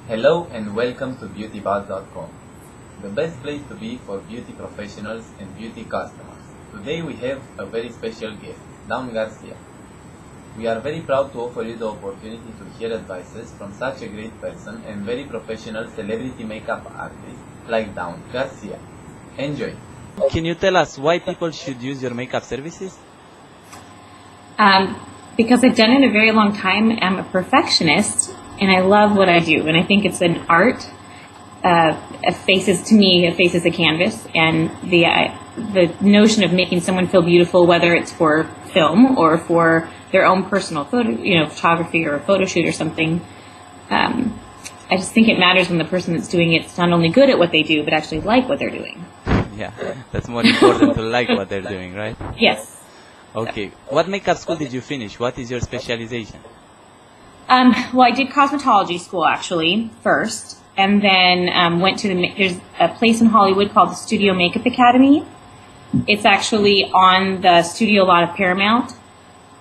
Hello and welcome to beautybuzz.com, the best place to be for beauty professionals and beauty customers. Today we have a very special guest, Garcia. We are very proud to offer you the opportunity to hear advices from such a great person and very professional celebrity makeup artist like Garcia. Enjoy! Can you tell us why people should use your makeup services? Because I've done it a very long time. I'm a perfectionist, and I love what I do. And I think it's an art. A face is a canvas, and the notion of making someone feel beautiful, whether it's for film or for their own personal photography or a photo shoot or something. I just think it matters when the person that's doing it's not only good at what they do, but actually like what they're doing. Yeah, that's more important to like what they're doing, right? Yes. Okay. What makeup school did you finish? What is your specialization? Well, I did cosmetology school actually first, and then went to there's a place in Hollywood called the Studio Makeup Academy. It's actually on the studio lot of Paramount,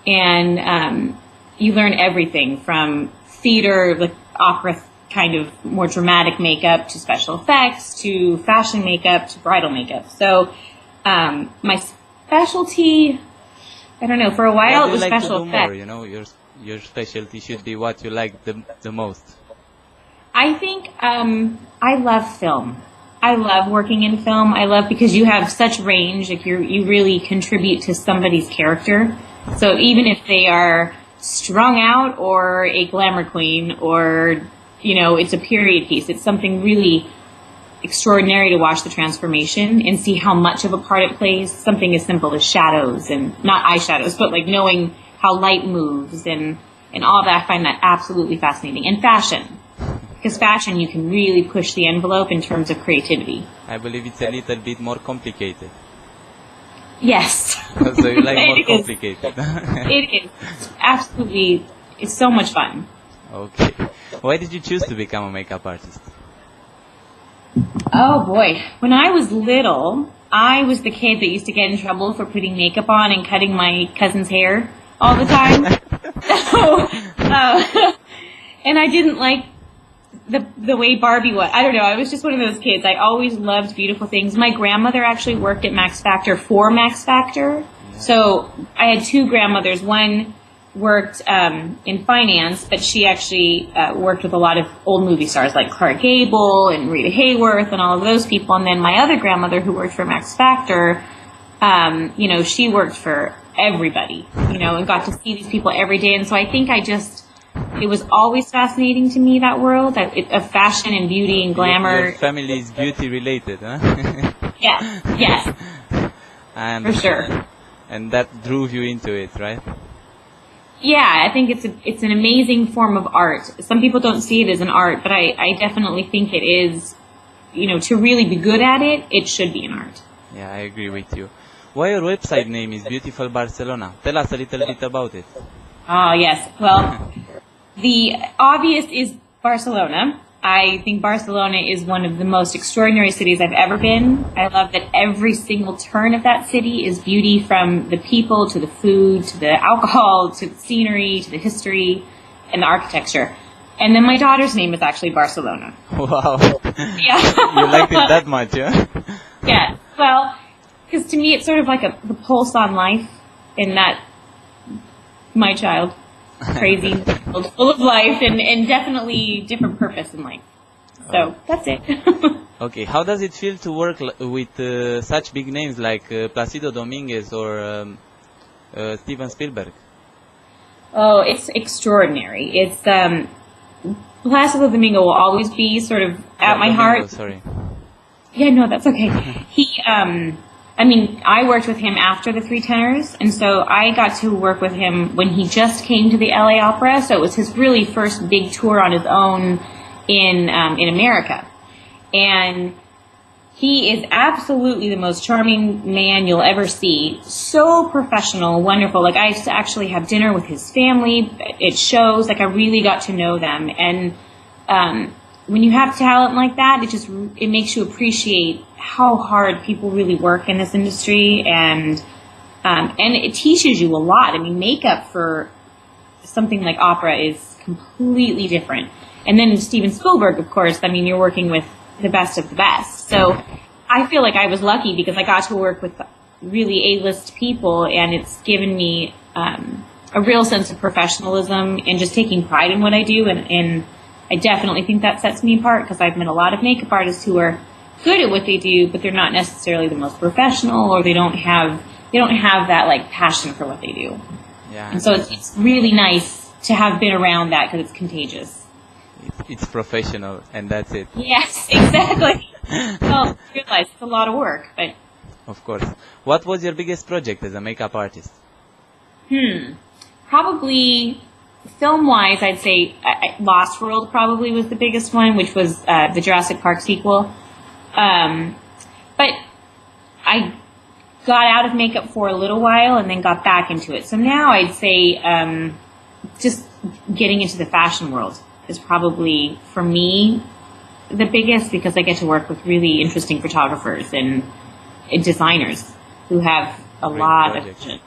and you learn everything from theater, like opera kind of more dramatic makeup, to special effects, to fashion makeup, to bridal makeup. So my specialty, I don't know, for a while it was special effects. You know, your specialty should be what you like the most. I think I love film. I love working in film. I love because you have such range. Like you really contribute to somebody's character. So even if they are strung out or a glamour queen or, it's a period piece, it's something really extraordinary to watch the transformation and see how much of a part it plays. Something as simple as shadows, and not eyeshadows, but like knowing how light moves and all that. I find that absolutely fascinating. And fashion, because fashion, you can really push the envelope in terms of creativity. I believe it's a little bit more complicated. Yes. So you like more complicated. It is. Absolutely. It's so much fun. Okay. Why did you choose to become a makeup artist? Oh boy. When I was little, I was the kid that used to get in trouble for putting makeup on and cutting my cousin's hair all the time. And I didn't like the way Barbie was. I don't know. I was just one of those kids. I always loved beautiful things. My grandmother actually worked at Max Factor for Max Factor. So I had two grandmothers. One worked in finance, but she actually worked with a lot of old movie stars like Clark Gable and Rita Hayworth and all of those people. And then my other grandmother, who worked for Max Factor, she worked for everybody, and got to see these people every day. And so I think it was always fascinating to me, that world of fashion and beauty and glamour. Your family is beauty related, huh? Yes. For sure. And that drove you into it, right? Yeah, I think it's an amazing form of art. Some people don't see it as an art, but I definitely think it is, to really be good at it, it should be an art. Yeah, I agree with you. Why your website name is Beautiful Barcelona? Tell us a little bit about it. Oh, yes. Well, the obvious is Barcelona. I think Barcelona is one of the most extraordinary cities I've ever been. I love that every single turn of that city is beauty, from the people to the food to the alcohol to the scenery to the history and the architecture. And then my daughter's name is actually Barcelona. Wow. Yeah. You liked it that much, yeah? Yeah. Well, because to me it's sort of like the pulse on life, in that my child, crazy, full of life, and definitely different purpose in life. So that's it. Okay, how does it feel to work with such big names like Placido Dominguez or Steven Spielberg? Oh, it's extraordinary. It's Placido Domingo will always be sort of at my heart. Sorry. Yeah, no, that's okay. I worked with him after the Three Tenors, and so I got to work with him when he just came to the LA Opera. So it was his really first big tour on his own in America. And he is absolutely the most charming man you'll ever see. So professional, wonderful. Like, I used to actually have dinner with his family. It shows, like, I really got to know them. And when you have talent like that, it makes you appreciate how hard people really work in this industry, and it teaches you a lot. I mean, makeup for something like opera is completely different. And then Steven Spielberg, of course, I mean, you're working with the best of the best. So I feel like I was lucky because I got to work with really A-list people, and it's given me a real sense of professionalism and just taking pride in what I do. And I definitely think that sets me apart because I've met a lot of makeup artists who are good at what they do, but they're not necessarily the most professional, or they don't have that like passion for what they do. Yeah. And so it's really nice to have been around that because it's contagious. It's professional, and that's it. Yes, exactly. Well, I realize it's a lot of work, but Of course. What was your biggest project as a makeup artist? probably film-wise, I'd say Lost World probably was the biggest one, which was the Jurassic Park sequel. But I got out of makeup for a little while and then got back into it. So now I'd say just getting into the fashion world is probably, for me, the biggest, because I get to work with really interesting photographers and designers who have a Great lot project. of vision.